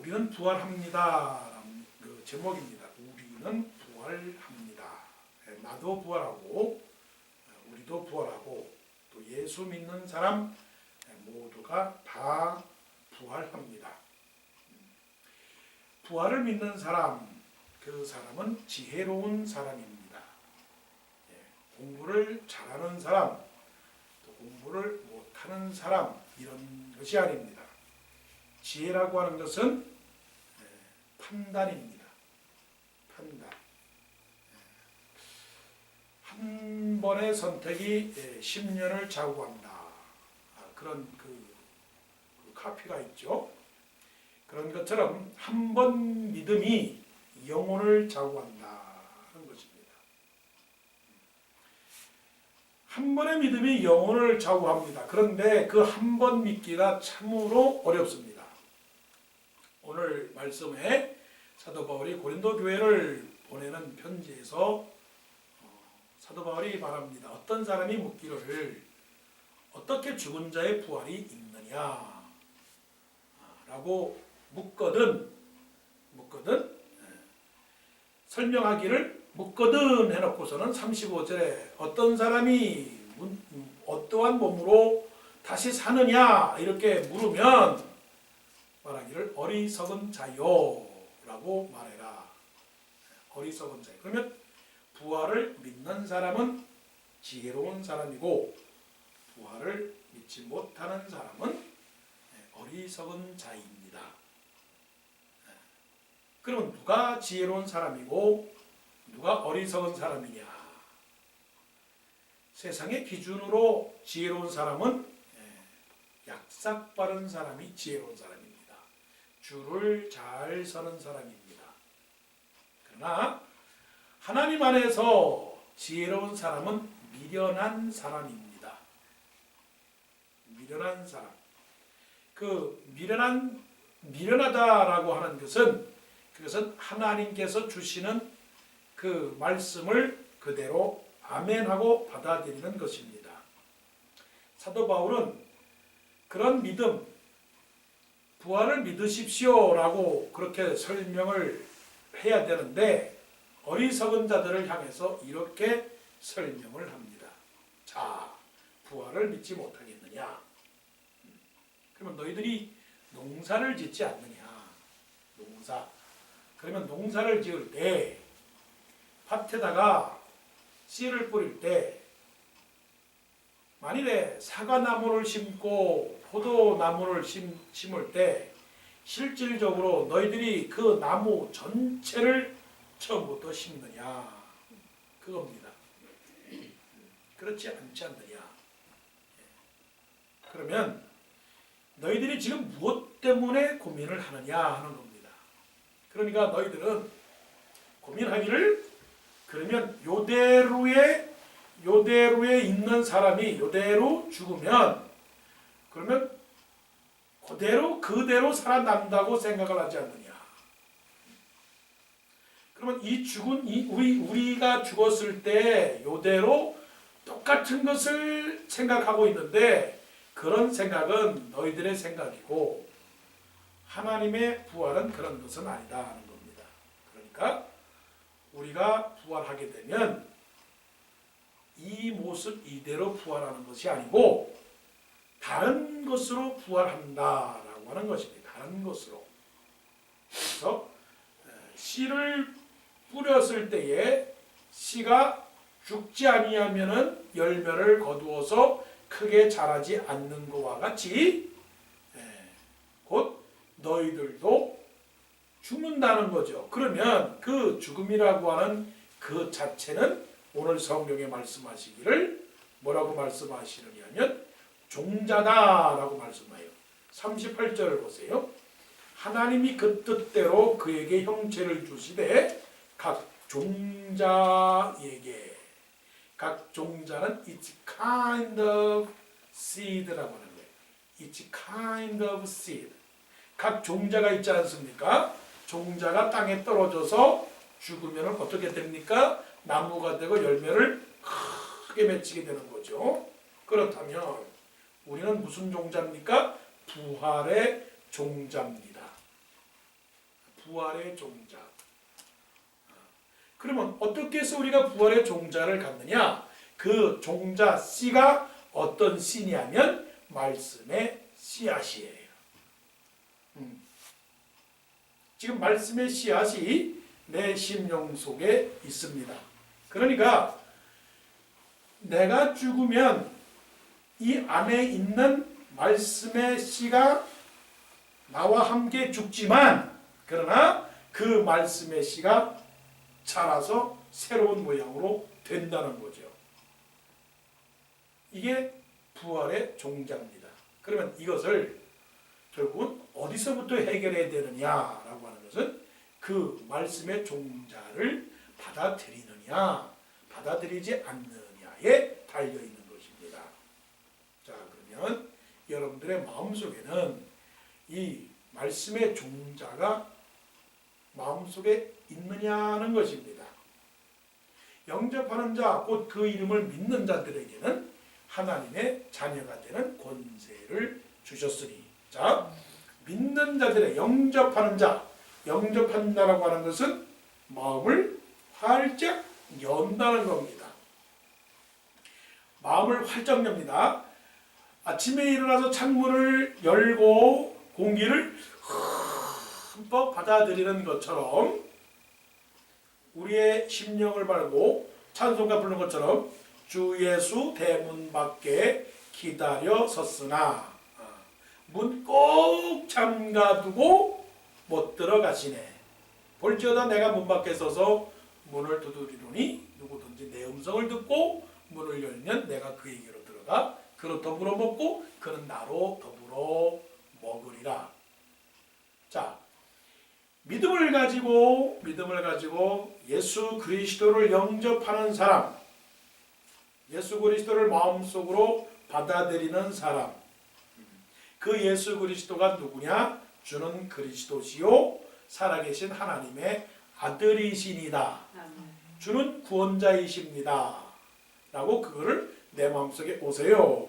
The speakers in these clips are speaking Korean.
우리는 부활합니다. 라는 그 제목입니다. 우리는 부활합니다. 나도 부활하고 우리도 부활하고 또 예수 믿는 사람 모두가 다 부활합니다. 부활을 믿는 사람, 그 사람은 지혜로운 사람입니다. 공부를 잘하는 사람, 또 공부를 못하는 사람, 이런 것이 아닙니다. 지혜라고 하는 것은 판단입니다. 판단. 한 번의 선택이 10년을 좌우한다. 그런 그 카피가 있죠. 그런 것처럼 한 번 믿음이 영혼을 좌우한다는 것입니다. 한 번의 믿음이 영혼을 좌우합니다. 그런데 그 한 번 믿기가 참으로 어렵습니다. 오늘 말씀에 사도 바울이 고린도 교회를 보내는 편지에서 사도 바울이 말합니다. 어떤 사람이 묻기를 어떻게 죽은 자의 부활이 있느냐 라고 묻거든 설명하기를 묻거든 해놓고서는 35절에 어떤 사람이 어떠한 몸으로 다시 사느냐 이렇게 물으면 말하기를 어리석은 자요 라고 말해라. 어리석은 자요. 그러면 부활을 믿는 사람은 지혜로운 사람이고 부활을 믿지 못하는 사람은 어리석은 자입니다. 그러면 누가 지혜로운 사람이고 누가 어리석은 사람이냐? 세상의 기준으로 지혜로운 사람은 약삭 빠른 사람이 지혜로운 사람입니다. 줄을 잘 서는 사람입니다. 그러나 하나님 안에서 지혜로운 사람은 미련한 사람입니다. 미련한 사람. 그 미련하다라고 하는 그것은 하나님께서 주시는 그 말씀을 그대로 아멘하고 받아들이는 것입니다. 사도 바울은 그런 믿음, 부활을 믿으십시오라고 그렇게 설명을 해야 되는데 어리석은 자들을 향해서 이렇게 설명을 합니다. 자, 부활을 믿지 못하겠느냐? 그러면 너희들이 농사를 짓지 않느냐? 농사. 그러면 농사를 지을 때 밭에다가 씨를 뿌릴 때 만일에 사과나무를 심고 포도나무를 심을 때 실질적으로 너희들이 그 나무 전체를 처음부터 심느냐 그겁니다. 그렇지 않지 않느냐. 그러면 너희들이 지금 무엇 때문에 고민을 하느냐 하는 겁니다. 그러니까 너희들은 고민하기를 그러면 요대루에 있는 사람이 요대로 죽으면 그러면 그대로 살아난다고 생각을 하지 않느냐. 그러면 우리가 죽었을 때 요대로 똑같은 것을 생각하고 있는데 그런 생각은 너희들의 생각이고 하나님의 부활은 그런 것은 아니다 하는 겁니다. 그러니까 우리가 부활하게 되면 이 모습 이대로 부활하는 것이 아니고 다른 것으로 부활한다라고 하는 것입니다. 다른 것으로. 그래서 씨를 뿌렸을 때에 씨가 죽지 아니하면은 열매를 거두어서 크게 자라지 않는 것과 같이 곧 너희들도 죽는다는 거죠. 그러면 그 죽음이라고 하는 그 자체는 오늘 성경에 말씀하시기를 뭐라고 말씀하시느냐면 종자다라고 말씀해요. 38절을 보세요. 하나님이 그 뜻대로 그에게 형체를 주시되 각 종자에게 각 종자는 it's kind of seed라고 하는 거예요. It's kind of seed. 각 종자가 있지 않습니까? 종자가 땅에 떨어져서 죽으면 어떻게 됩니까? 나무가 되고 열매를 크게 맺히게 되는 거죠. 그렇다면 우리는 무슨 종자입니까? 부활의 종자입니다. 부활의 종자. 그러면 어떻게 해서 우리가 부활의 종자를 갖느냐? 그 종자 씨가 어떤 씨냐면 말씀의 씨앗이에요. 지금 말씀의 씨앗이 내 심령 속에 있습니다. 그러니까 내가 죽으면 이 안에 있는 말씀의 씨가 나와 함께 죽지만 그러나 그 말씀의 씨가 자라서 새로운 모양으로 된다는 거죠. 이게 부활의 종자입니다. 그러면 이것을 결국은 어디서부터 해결해야 되느냐라고 하는 것은 그 말씀의 종자를 받아들이느냐 받아들이지 않느냐에 달려있는 것입니다. 자, 그러면 여러분들의 마음속에는 이 말씀의 종자가 마음속에 있느냐는 것입니다. 영접하는 자, 곧 그 이름을 믿는 자들에게는 하나님의 자녀가 되는 권세를 주셨으니. 자, 믿는 자들의 영접하는 자, 영접한다라고 하는 것은 마음을 활짝 연다는 겁니다. 마음을 활짝 엽니다. 아침에 일어나서 창문을 열고 공기를 흠뻑 받아들이는 것처럼 우리의 심령을 바르고 찬송가 부르는 것처럼 주 예수 대문 밖에 기다려 섰으나 문 꼭 잠가두고 못 들어가시네. 볼지어다 내가 문 밖에 서서 문을 두드리노니 누구든지 내 음성을 듣고 문을 열면 내가 그에게로 들어가 그로 더불어 먹고 그는 나로 더불어 먹으리라. 자, 믿음을 가지고 예수 그리스도를 영접하는 사람, 예수 그리스도를 마음속으로 받아들이는 사람, 그 예수 그리스도가 누구냐? 주는 그리스도시요 살아계신 하나님의 아들이시니다. 주는 구원자이십니다. 라고 그거를 내 마음속에 오세요.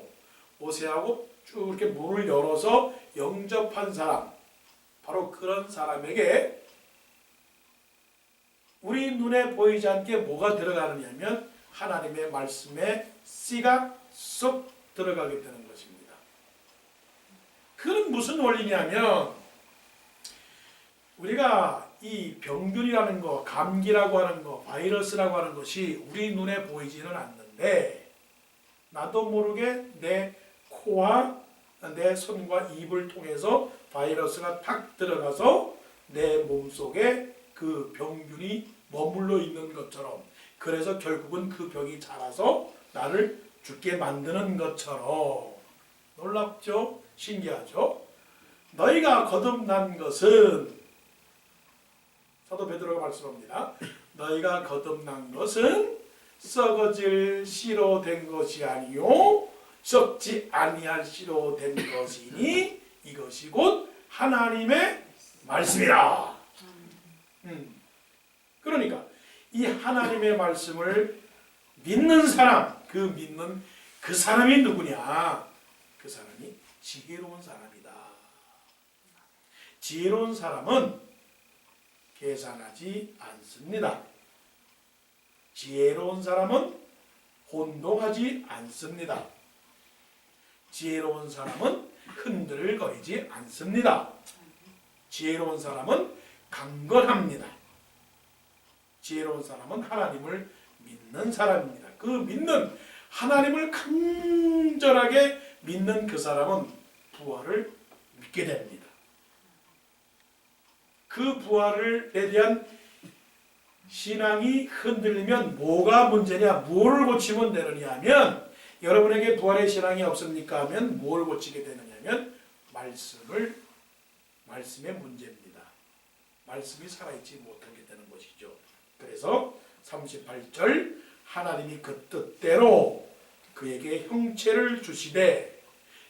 오세하고 쭉 이렇게 문을 열어서 영접한 사람, 바로 그런 사람에게 우리 눈에 보이지 않게 뭐가 들어가느냐면 하나님의 말씀에 씨가 쏙 들어가게 되는 것입니다. 그건 무슨 원리냐면 우리가 이 병균이라는 거, 감기라고 하는 거, 바이러스라고 하는 것이 우리 눈에 보이지는 않는데 나도 모르게 내 코와 내 손과 입을 통해서 바이러스가 탁 들어가서 내 몸속에 그 병균이 머물러 있는 것처럼, 그래서 결국은 그 병이 자라서 나를 죽게 만드는 것처럼. 놀랍죠? 신기하죠? 너희가 거듭난 것은, 사도 베드로가 말씀합니다. 너희가 거듭난 것은 썩어질 씨로 된 것이 아니요 썩지 아니할 씨로 된 것이니 이것이 곧 하나님의 말씀이라. 그러니까 이 하나님의 말씀을 믿는 사람, 그 믿는 그 사람이 누구냐? 그 사람이 지혜로운 사람이다. 지혜로운 사람은 계산하지 않습니다. 지혜로운 사람은 혼동하지 않습니다. 지혜로운 사람은 흔들거리지 않습니다. 지혜로운 사람은 강건합니다. 지혜로운 사람은 하나님을 믿는 사람입니다. 그 믿는 하나님을 간절하게 믿는 그 사람은 부활을 믿게 됩니다. 그 부활에 대한 신앙이 흔들리면 뭐가 문제냐, 뭘 고치면 되느냐 하면, 여러분에게 부활의 신앙이 없습니까 하면 뭘 고치게 되느냐 하면 말씀의 문제입니다. 말씀이 살아있지 못하게 되는 것이죠. 그래서 38절 하나님이 그 뜻대로 그에게 형체를 주시되,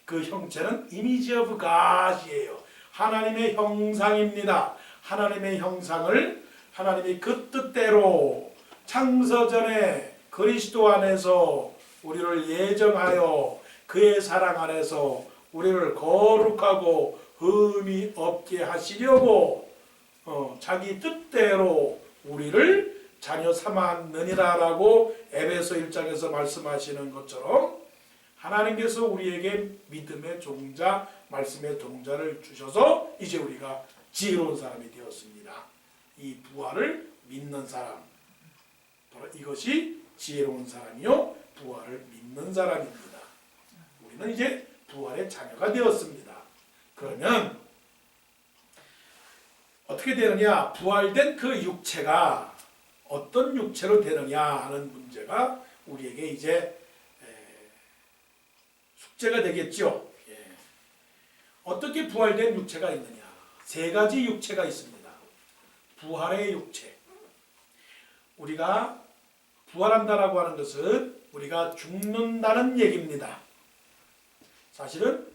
그 형체는 이미지 오브 갓이에요. 하나님의 형상입니다. 하나님의 형상을 하나님이 그 뜻대로 창세전에 그리스도 안에서 우리를 예정하여 그의 사랑 안에서 우리를 거룩하고 흠이 없게 하시려고 자기 뜻대로 우리를 자녀 삼았느니라라고 에베소 1장에서 말씀하시는 것처럼 하나님께서 우리에게 믿음의 종자, 말씀의 종자를 주셔서 이제 우리가 지혜로운 사람이 되었습니다. 이 부활을 믿는 사람, 바로 이것이 지혜로운 사람이요 부활을 믿는 사람입니다. 우리는 이제 부활의 자녀가 되었습니다. 그러면 어떻게 되느냐? 부활된 그 육체가 어떤 육체로 되느냐 하는 문제가 우리에게 이제 숙제가 되겠죠. 어떻게 부활된 육체가 있느냐? 세 가지 육체가 있습니다. 부활의 육체. 우리가 부활한다라고 하는 것은 우리가 죽는다는 얘기입니다. 사실은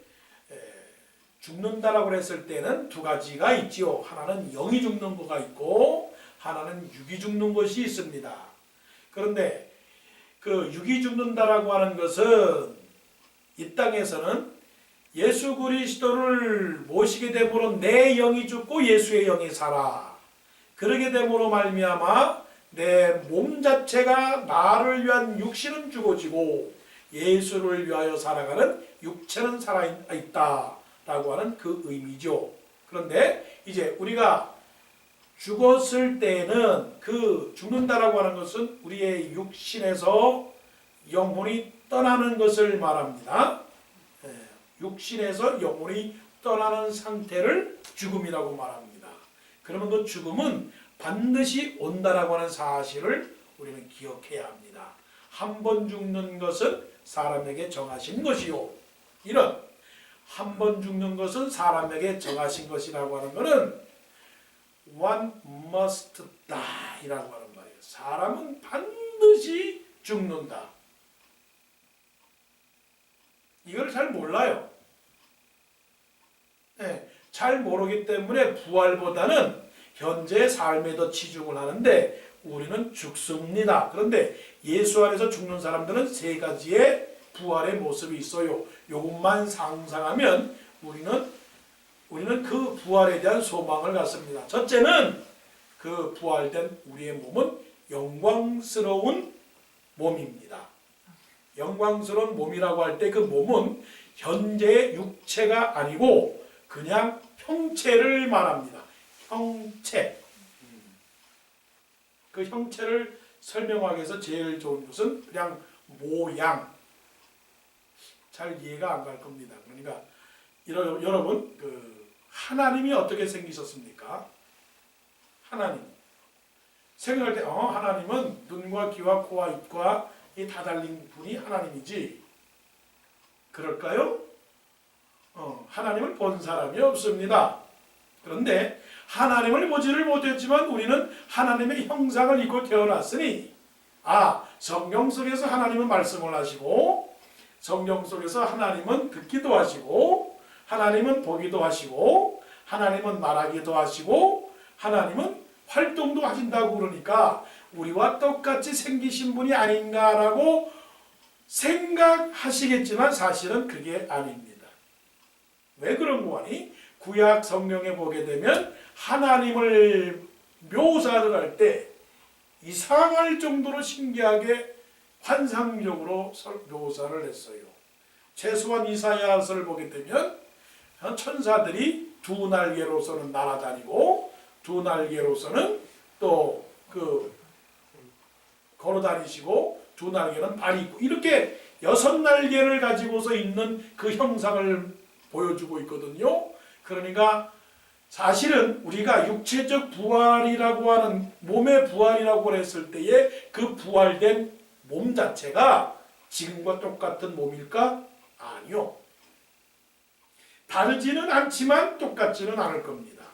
죽는다라고 했을 때는 두 가지가 있지요. 하나는 영이 죽는 거가 있고 하나는 육이 죽는 것이 있습니다. 그런데 그 육이 죽는다라고 하는 것은 이 땅에서는 예수 그리스도를 모시게 됨으로 내 영이 죽고 예수의 영이 살아. 그러게 됨으로 말미암아 내 몸 자체가 나를 위한 육신은 죽어지고 예수를 위하여 살아가는 육체는 살아있다라고 하는 그 의미죠. 그런데 이제 우리가 죽었을 때는 그 죽는다라고 하는 것은 우리의 육신에서 영혼이 떠나는 것을 말합니다. 육신에서 영혼이 떠나는 상태를 죽음이라고 말합니다. 그러면 그 죽음은 반드시 온다라고 하는 사실을 우리는 기억해야 합니다. 한 번 죽는 것은 사람에게 정하신 것이요. 이런 한 번 죽는 것은 사람에게 정하신 것이라고 하는 것은 one must die라고 하는 말이에요. 사람은 반드시 죽는다. 이걸 잘 몰라요. 잘 모르기 때문에 부활보다는 현재의 삶에 더 치중을 하는데 우리는 죽습니다. 그런데 예수 안에서 죽는 사람들은 세 가지의 부활의 모습이 있어요. 이것만 상상하면 우리는 그 부활에 대한 소망을 갖습니다. 첫째는 그 부활된 우리의 몸은 영광스러운 몸입니다. 영광스러운 몸이라고 할 때 그 몸은 현재의 육체가 아니고 그냥 형체를 말합니다. 형체. 그 형체를 설명하기 위해서 제일 좋은 것은 그냥 모양. 잘 이해가 안 갈 겁니다. 그러니까 여러분 하나님이 어떻게 생기셨습니까? 하나님. 생각할 때 하나님은 눈과 귀와 코와 입과 이 다 달린 분이 하나님이지. 그럴까요? 하나님을 본 사람이 없습니다. 그런데 하나님을 보지를 못했지만 우리는 하나님의 형상을 입고 태어났으니 성경 속에서 하나님은 말씀을 하시고 성경 속에서 하나님은 듣기도 하시고 하나님은 보기도 하시고 하나님은 말하기도 하시고 하나님은 활동도 하신다고 그러니까 우리와 똑같이 생기신 분이 아닌가라고 생각하시겠지만 사실은 그게 아닙니다. 왜 그런 거니? 구약 성경에 보게 되면 하나님을 묘사를 할 때 이상할 정도로 신기하게 환상적으로 묘사를 했어요. 최소한 이사야서를 보게 되면 천사들이 두 날개로서는 날아다니고 두 날개로서는 또 걸어다니시고 두 날개는 발이 있고 이렇게 6날개를 가지고서 있는 그 형상을 보여주고 있거든요. 그러니까 사실은 우리가 육체적 부활이라고 하는 몸의 부활이라고 했을 때의 그 부활된 몸 자체가 지금과 똑같은 몸일까? 아니요. 다르지는 않지만 똑같지는 않을 겁니다.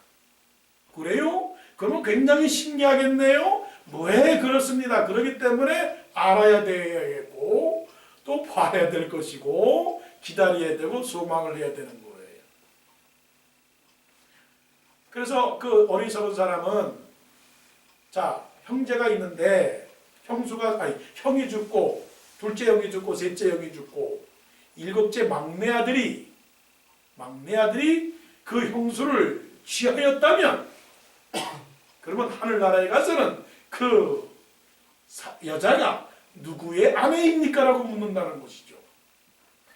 그래요? 그러면 굉장히 신기하겠네요? 왜 그렇습니다. 그렇기 때문에 알아야 되겠고 또 봐야 될 것이고 기다려야 되고 소망을 해야 되는 거예요. 그래서 그 어리석은 사람은 형제가 있는데 형이 죽고 둘째 형이 죽고 셋째 형이 죽고 일곱째 막내 아들이 그 형수를 취하였다면 그러면 하늘나라에 가서는 그 여자가 누구의 아내입니까? 라고 묻는다는 것이죠.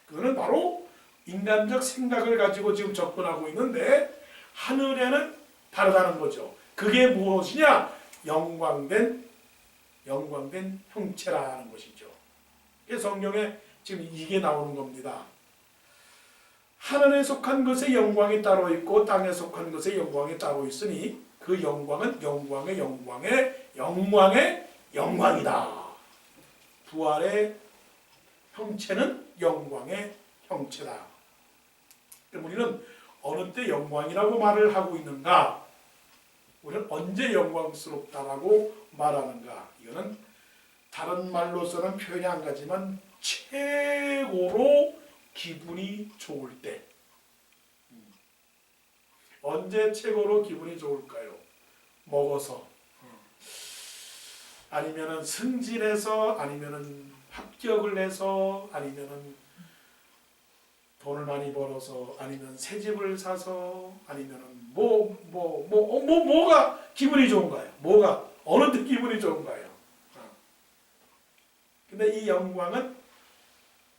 그거는 바로 인간적 생각을 가지고 지금 접근하고 있는데 하늘에는 다르다는 거죠. 그게 무엇이냐? 영광된 형체라는 것이죠. 성경에 지금 이게 나오는 겁니다. 하늘에 속한 것의 영광이 따로 있고 땅에 속한 것의 영광이 따로 있으니 그 영광은 영광의 영광이다. 부활의 형체는 영광의 형체다. 우리는 어느 때 영광이라고 말을 하고 있는가? 우리는 언제 영광스럽다라고 말하는가? 이거는 다른 말로서는 표현이 안 가지만 최고로 기분이 좋을 때. 언제 최고로 기분이 좋을까요? 먹어서, 아니면은 승진해서, 아니면은 합격을 해서, 아니면은 돈을 많이 벌어서, 아니면 새 집을 사서, 아니면은 뭐가 기분이 좋은가요? 뭐가 어느 때 기분이 좋은가요? 근데 이 영광은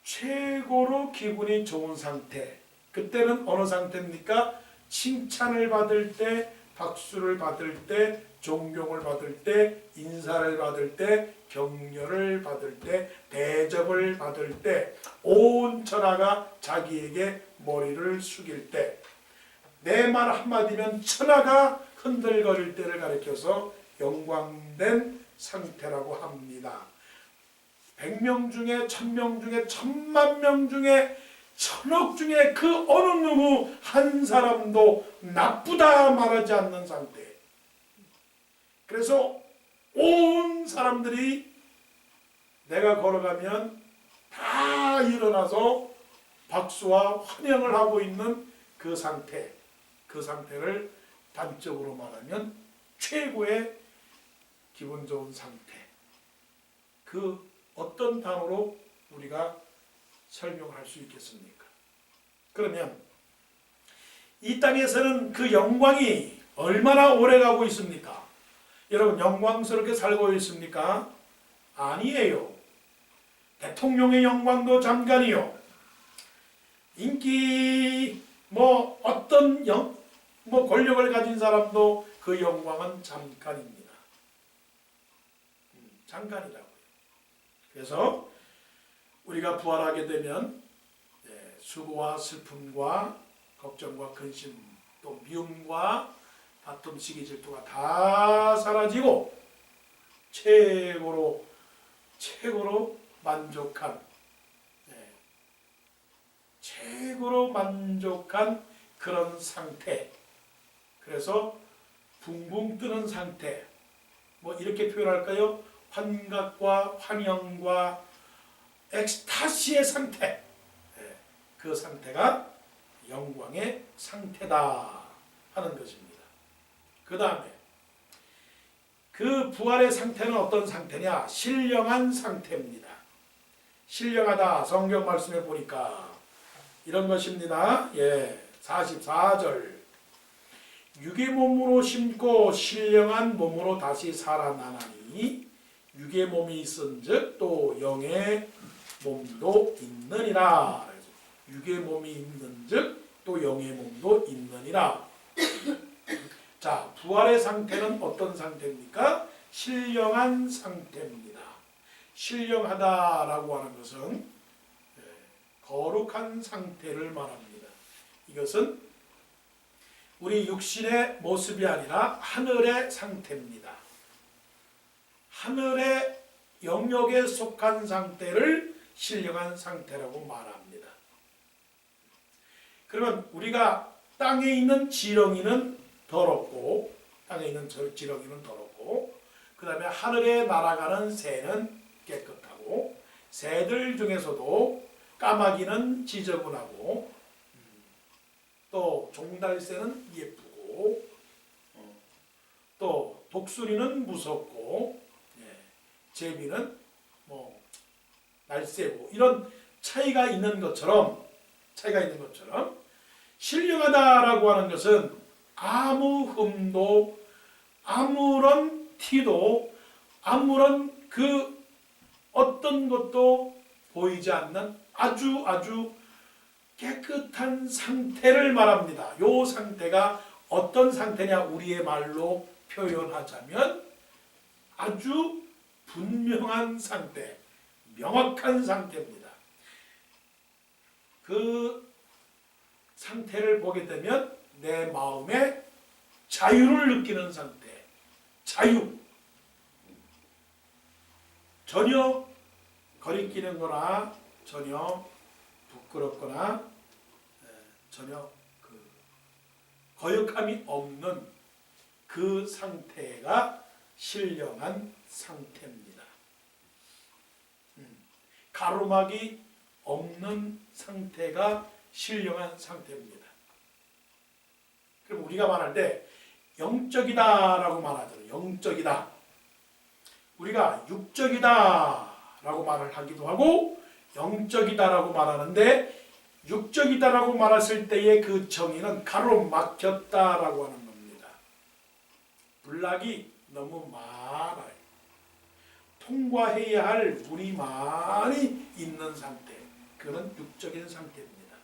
최고로 기분이 좋은 상태. 그때는 어느 상태입니까? 칭찬을 받을 때, 박수를 받을 때, 존경을 받을 때, 인사를 받을 때, 격려를 받을 때, 대접을 받을 때, 온 천하가 자기에게 머리를 숙일 때, 내 말 한마디면 천하가 흔들거릴 때를 가리켜서 영광된 상태라고 합니다. 100명 중에 1000명 중에 1000만 중에 1000억 중에 그 어느 누구 한 사람도 나쁘다 말하지 않는 상태. 그래서 온 사람들이 내가 걸어가면 다 일어나서 박수와 환영을 하고 있는 그 상태. 그 상태를 단적으로 말하면 최고의 기분 좋은 상태. 그 어떤 단어로 우리가 설명할 수 있겠습니까? 그러면 이 땅에서는 그 영광이 얼마나 오래가고 있습니까? 여러분 영광스럽게 살고 있습니까? 아니에요. 대통령의 영광도 잠깐이요. 인기 어떤 권력을 가진 사람도 그 영광은 잠깐입니다. 잠깐이라고요. 그래서 우리가 부활하게 되면 수고와 슬픔과 걱정과 근심 또 미움과 다툼 시기 질투가 다 사라지고 최고로 만족한 그런 상태. 그래서 붕붕 뜨는 상태. 이렇게 표현할까요? 환각과 환영과 엑스타시의 상태. 그 상태가 영광의 상태다 하는 것입니다. 그 다음에 그 부활의 상태는 어떤 상태냐? 신령한 상태입니다. 신령하다. 성경 말씀에 보니까 이런 것입니다. 44절. 육의 몸으로 심고 신령한 몸으로 다시 살아나나니 육의 몸이 있은즉 또 영의 몸도 있느니라. 육의 몸이 있는즉 또 영의 몸도 있느니라. 자, 부활의 상태는 어떤 상태입니까? 신령한 상태입니다. 신령하다라고 하는 것은 거룩한 상태를 말합니다. 이것은 우리 육신의 모습이 아니라 하늘의 상태입니다. 하늘의 영역에 속한 상태를 신령한 상태라고 말합니다. 그러면 우리가 땅에 있는 지렁이는 더럽고 그 다음에 하늘에 날아가는 새는 깨끗하고 새들 중에서도 까마귀는 지저분하고 또 종달새는 예쁘고 또 독수리는 무섭고 제비는 날쌔고 이런 차이가 있는 것처럼 신령하다라고 하는 것은 아무 흠도 아무런 티도 아무런 그 어떤 것도 보이지 않는 아주 깨끗한 상태를 말합니다. 이 상태가 어떤 상태냐 우리의 말로 표현하자면 아주 분명한 상태, 명확한 상태입니다. 그 상태를 보게 되면 내 마음에 자유를 느끼는 상태, 자유. 전혀 거리끼는 거나 전혀 부끄럽거나 전혀 거역함이 없는 그 상태가 신령한 상태입니다. 가로막이 없는 상태가 신령한 상태입니다. 그럼 우리가 말할 때 영적이다라고 말하잖아요. 영적이다. 우리가 육적이다라고 말을 하기도 하고 영적이다라고 말하는데 육적이다라고 말했을 때의 그 정의는 가로막혔다라고 하는 겁니다. 블락이 너무 많아요. 통과해야 할 물이 많이 있는 상태. 그건 육적인 상태입니다.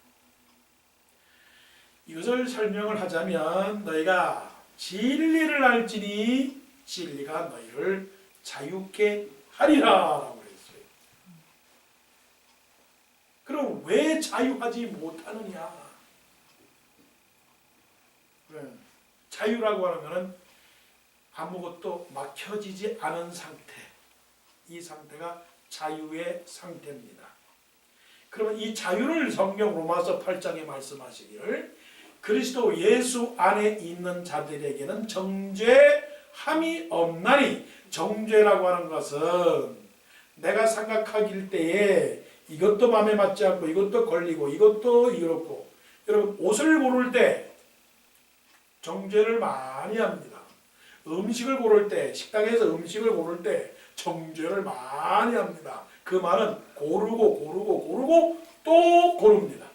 이것을 설명을 하자면 너희가 진리를 알지니 진리가 너희를 자유케 하리라라고 했어요. 그럼 왜 자유하지 못하느냐? 자유라고 하는 것은 아무것도 막혀지지 않은 상태. 이 상태가 자유의 상태입니다. 그러면 이 자유를 성경 로마서 8장에 말씀하시기를 그리스도 예수 안에 있는 자들에게는 정죄함이 없나니, 정죄라고 하는 것은 내가 생각하길 때에 이것도 마음에 맞지 않고 이것도 걸리고 이것도 이렇고, 여러분 옷을 고를 때 정죄를 많이 합니다. 음식을 고를 때, 식당에서 음식을 고를 때 정죄를 많이 합니다. 그 말은 고르고 또 고릅니다.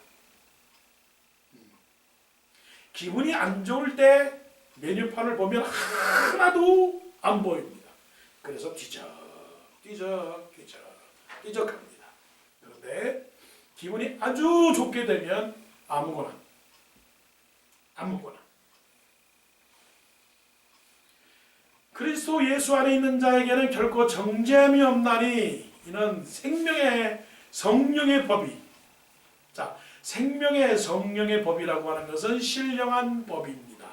기분이 안 좋을 때 메뉴판을 보면 하나도 안 보입니다. 그래서 뒤적합니다. 그런데 기분이 아주 좋게 되면 아무거나 그리스도 예수 안에 있는 자에게는 결코 정죄함이 없나니 이는 생명의 성령의 법이, 자, 생명의 성령의 법이라고 하는 것은 신령한 법입니다.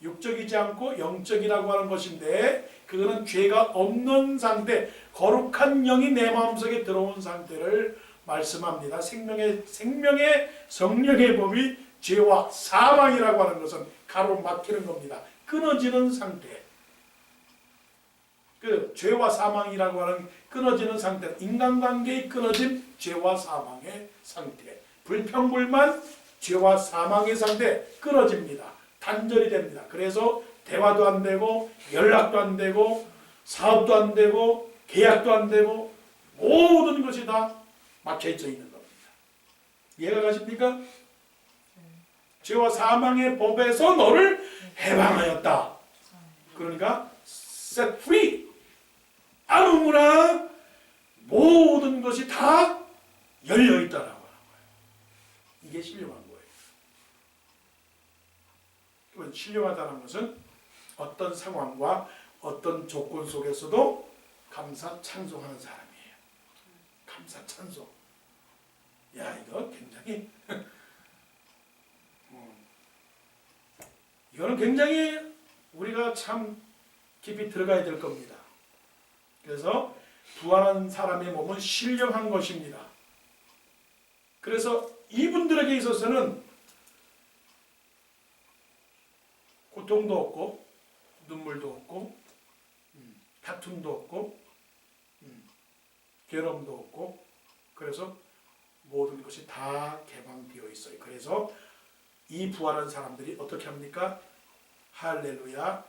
육적이지 않고 영적이라고 하는 것인데 그거는 죄가 없는 상태, 거룩한 영이 내 마음속에 들어온 상태를 말씀합니다. 생명의 성령의 법이 죄와 사망이라고 하는 것은 가로막히는 겁니다. 끊어지는 상태. 그 죄와 사망이라고 하는 끊어지는 상태, 인간관계의 끊어짐, 죄와 사망의 상태, 불평불만, 죄와 사망의 상태 끊어집니다. 단절이 됩니다. 그래서 대화도 안 되고 연락도 안 되고 사업도 안 되고 계약도 안 되고 모든 것이 다 막혀져 있는 겁니다. 이해가 가십니까? 죄와 사망의 법에서 너를 해방하였다. 그러니까 set free. 아무나 모든 것이 다 열려있다라고 하는 거예요. 이게 신령한 거예요. 그러면 신령하다는 것은 어떤 상황과 어떤 조건 속에서도 감사 찬송하는 사람이에요. 감사 찬송. 야, 이거 굉장히 이거는 굉장히 우리가 참 깊이 들어가야 될 겁니다. 그래서 부활한 사람의 몸은 신령한 것입니다. 그래서 이분들에게 있어서는 고통도 없고 눈물도 없고 다툼도 없고 괴로움도 없고, 그래서 모든 것이 다 개방되어 있어요. 그래서 이 부활한 사람들이 어떻게 합니까? 할렐루야,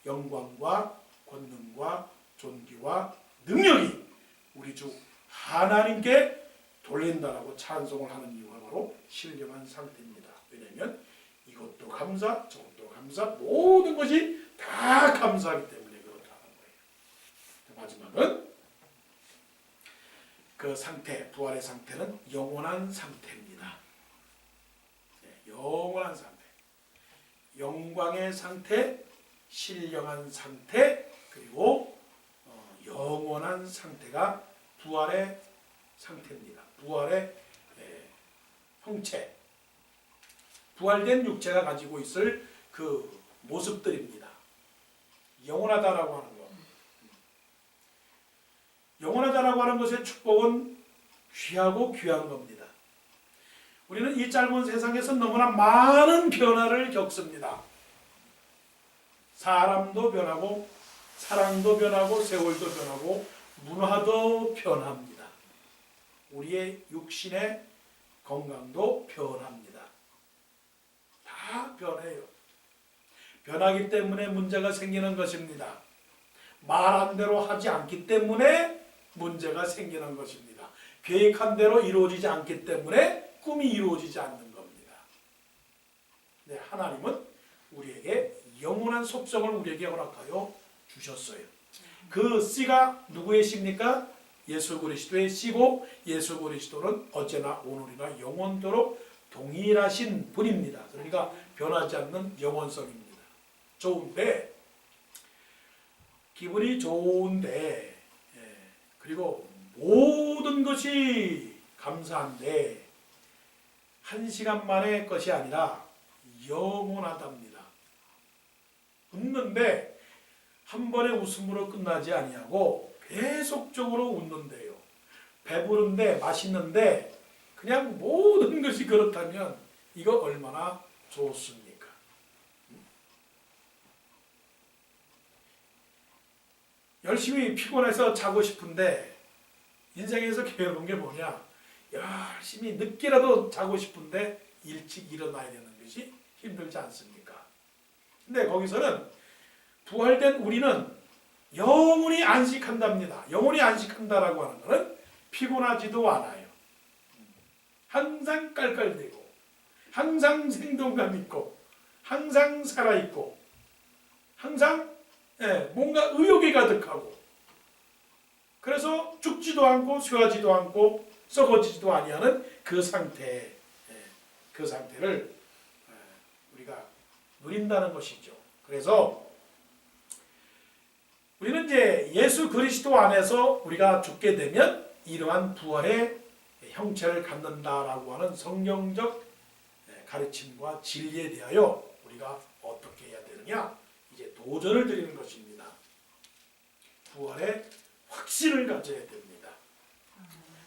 영광과 권능과 존귀와 능력이 우리 주 하나님께 돌린다라고 찬송을 하는 이유가 바로 신령한 상태입니다. 왜냐하면 이것도 감사, 저것도 감사, 모든 것이 다 감사하기 때문에 그렇다는 거예요. 마지막은 그 상태, 부활의 상태는 영원한 상태입니다. 영원한 상태. 영광의 상태, 신령한 상태, 그리고 영원한 상태가 부활의 상태입니다. 부활의 형체, 부활된 육체가 가지고 있을 그 모습들입니다. 영원하다라고 하는 것. 영원하다라고 하는 것의 축복은 귀하고 귀한 겁니다. 우리는 이 짧은 세상에서 너무나 많은 변화를 겪습니다. 사람도 변하고 사랑도 변하고 세월도 변하고 문화도 변합니다. 우리의 육신의 건강도 변합니다. 다 변해요. 변하기 때문에 문제가 생기는 것입니다. 말한 대로 하지 않기 때문에 문제가 생기는 것입니다. 계획한 대로 이루어지지 않기 때문에 꿈이 이루어지지 않는 겁니다. 네, 하나님은 우리에게 영원한 속성을 우리에게 허락하여 주셨어요. 그 씨가 누구의 씨입니까? 예수 그리스도의 씨고 예수 그리스도는 어제나 오늘이나 영원토록 동일하신 분입니다. 그러니까 변하지 않는 영원성입니다. 좋은데 기분이 좋은데 그리고 모든 것이 감사한데 한 시간 만의 것이 아니라 영원하답니다. 웃는데 한 번의 웃음으로 끝나지 아니하고 계속적으로 웃는데요. 배부른데 맛있는데 그냥 모든 것이 그렇다면 이거 얼마나 좋습니까? 열심히 피곤해서 자고 싶은데 인생에서 배우는 게 뭐냐? 열심히 늦게라도 자고 싶은데 일찍 일어나야 되는 것이 힘들지 않습니까? 근데 거기서는 부활된 우리는 영원히 안식한답니다. 영원히 안식한다라고 하는 것은 피곤하지도 않아요. 항상 깔깔대고 항상 생동감 있고 항상 살아있고 항상 뭔가 의욕이 가득하고 그래서 죽지도 않고 쇠하지도 않고 썩어지지도 아니하는 그 상태, 그 상태를 우리가 누린다는 것이죠. 그래서 우리는 이제 예수 그리스도 안에서 우리가 죽게 되면 이러한 부활의 형체를 갖는다라고 하는 성경적 가르침과 진리에 대하여 우리가 어떻게 해야 되느냐? 이제 도전을 드리는 것입니다. 부활의 확신을 가져야 됩니다.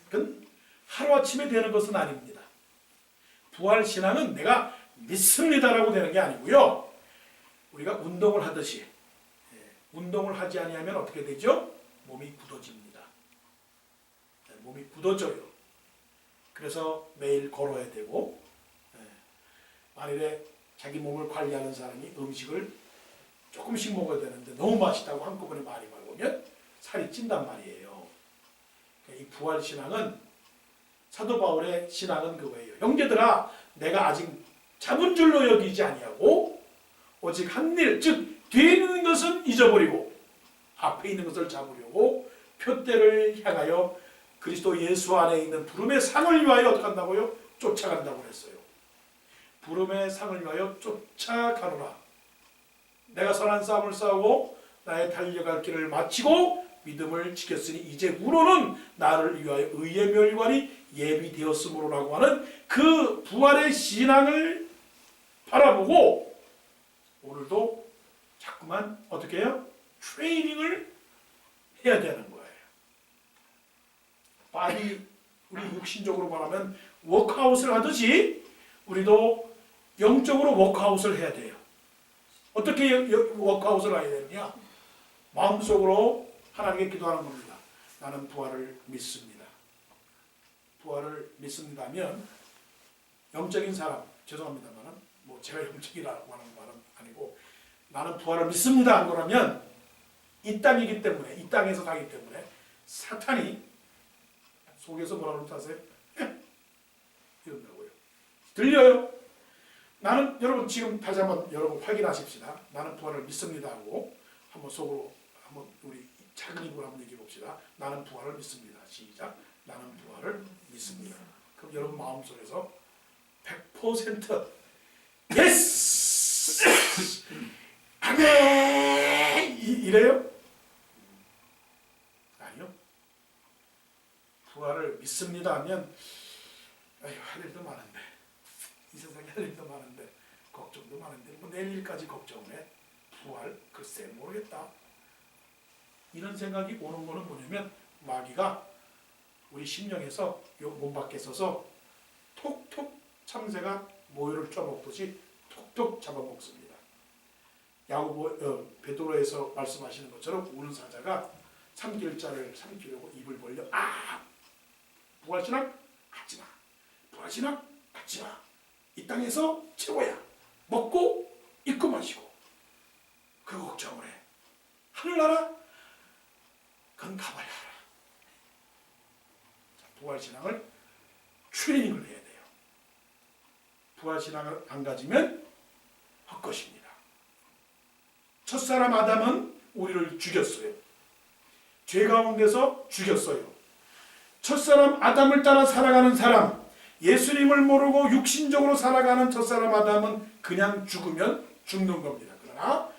그건 하루아침에 되는 것은 아닙니다. 부활신앙은 내가 믿습니다라고 되는 게 아니고요. 우리가 운동을 하듯이 운동을 하지 아니하면 어떻게 되죠? 몸이 굳어집니다. 몸이 굳어져요. 그래서 매일 걸어야 되고 만일에 자기 몸을 관리하는 사람이 음식을 조금씩 먹어야 되는데 너무 맛있다고 한꺼번에 많이 먹으면 살이 찐단 말이에요. 이 부활신앙은 사도 바울의 신앙은 그거예요. 형제들아 내가 아직 잡은 줄로 여기지 아니하고 오직 한 일, 즉 뒤에 있는 것은 잊어버리고 앞에 있는 것을 잡으려고 표대를 향하여 그리스도 예수 안에 있는 부름의 상을 위하여 어떻게 한다고요? 쫓아간다고 했어요. 부름의 상을 위하여 쫓아가노라. 내가 선한 싸움을 싸우고 나의 달려갈 길을 마치고 믿음을 지켰으니 이제후로는 나를 위하여 의의 멸관이 예비되었으므로라고 하는 그 부활의 신앙을 바라보고 오늘도 자꾸만 어떻게 해요? 트레이닝을 해야 되는 거예요. 바디 우리 육신적으로 말하면 워크아웃을 하듯이 우리도 영적으로 워크아웃을 해야 돼요. 어떻게 워크아웃을 해야 되느냐? 마음속으로 하나님께 기도하는 겁니다. 나는 부활을 믿습니다. 부활을 믿습니다면 영적인 사람, 죄송합니다만 뭐 제가 영적이라고 하는 말은 아니고 나는 부활을 믿습니다 한 거라면 이 땅이기 때문에 이 땅에서 가기 때문에 사탄이 속에서 뭐라고 하세요? 이런다고요. 들려요? 나는 여러분 지금 다시 한번 여러분 확인하십시다. 나는 부활을 믿습니다 하고 한번 속으로 한번 우리 작은 입으로 한번 얘기해 봅시다. 나는 부활을 믿습니다. 시작. 나는 부활을 믿습니다. 그럼 여러분 마음속에서 100% 예스! 아멘! 이래요? 아니요. 부활을 믿습니다 하면 아유, 할 일도 많은데 이 세상에 할 일도 많은데 걱정도 많은데 뭐 내일 일까지 걱정해. 부활? 글쎄 모르겠다. 이런 생각이 오는 거는 뭐냐면 마귀가 우리 심령에서 요 몸 밖에 서서 톡톡 참새가 모유를 쪼먹듯이 톡톡 잡아먹습니다. 야고보 베드로에서 말씀하시는 것처럼 우는 사자가 삼킬 자를 삼키려고 입을 벌려 부활신앙 갖지마. 부활신앙 갖지마. 이 땅에서 최고야. 먹고 입고 마시고 그 걱정을 해. 하늘나라 그건 가봐야 알아. 부활신앙을 트레이닝을 해야 돼요. 부활신앙을 안 가지면 헛것입니다. 첫사람 아담은 우리를 죽였어요. 죄 가운데서 죽였어요. 첫사람 아담을 따라 살아가는 사람, 예수님을 모르고 육신적으로 살아가는 첫사람 아담은 그냥 죽으면 죽는 겁니다. 그러나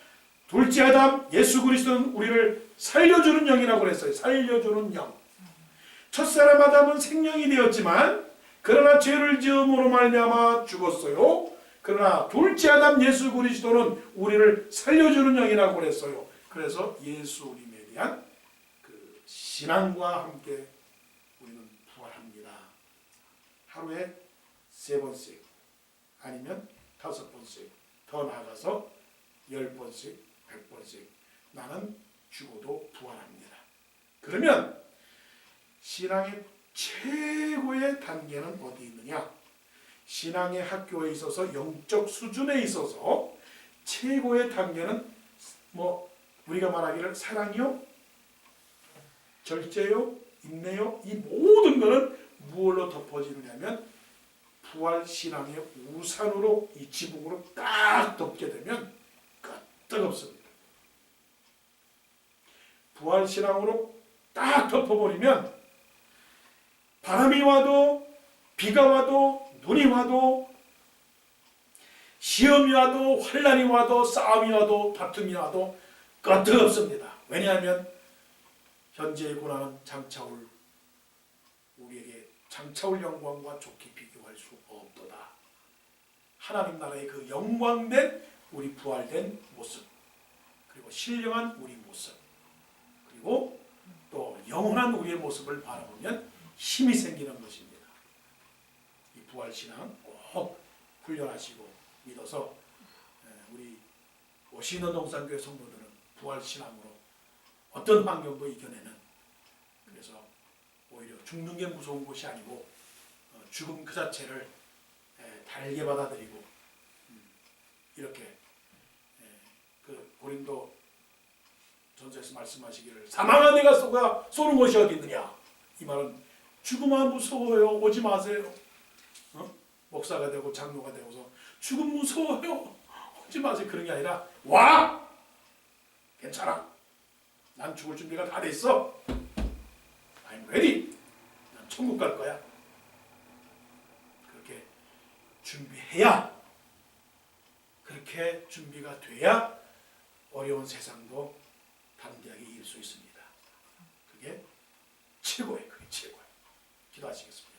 둘째 아담 예수 그리스도는 우리를 살려주는 영이라고 그랬어요. 살려주는 영. 첫사람 아담은 생명이 되었지만 그러나 죄를 지음으로 말미암아 죽었어요. 그러나 둘째 아담 예수 그리스도는 우리를 살려주는 영이라고 그랬어요. 그래서 예수님에 대한 그 신앙과 함께 우리는 부활합니다. 하루에 3번씩 아니면 5번씩 더 나아가서 10번씩 100번씩 나는 죽어도 부활합니다. 그러면 신앙의 최고의 단계는 어디 있느냐? 신앙의 학교에 있어서 영적 수준에 있어서 최고의 단계는 우리가 말하기를 사랑이요, 절제요, 인내요, 이 모든 것은 무엇로 덮어지느냐면 부활신앙의 우산으로 이 지붕으로 딱 덮게 되면 끄떡없습니다. 부활신앙으로 딱 덮어버리면 바람이 와도 비가 와도 눈이 와도 시험이 와도 환난이 와도 싸움이 와도 다툼이 와도 끄떡없습니다. 왜냐하면 현재의 고난은 장차올 우리에게 장차올 영광과 좋게 비교할 수 없도다. 하나님 나라의 그 영광된 우리 부활된 모습, 그리고 신령한 우리 모습, 그리고 또 영원한 우리의 모습을 바라보면 힘이 생기는 것입니다. 이 부활신앙 꼭 훈련하시고 믿어서 우리 오시는 동산교회 성도들은 부활신앙으로 어떤 환경도 이겨내는, 그래서 오히려 죽는 게 무서운 것이 아니고 죽음 그 자체를 달게 받아들이고 이렇게 그 고린도 전서에서 말씀하시기를 사망한 내가 쏘는 것이 어디 있느냐, 이 말은 죽음아 무서워요 오지 마세요. 목사가 되고 장로가 되고서 죽음 무서워요 오지 마세요 그런 게 아니라 와! 괜찮아. 난 죽을 준비가 다 돼 있어. I'm ready. 난 천국 갈 거야. 그렇게 준비해야, 그렇게 준비가 돼야 어려운 세상도 담대하게 이길 수 있습니다. 그게 최고예요. 그게 최고예요. 기도하시겠습니다.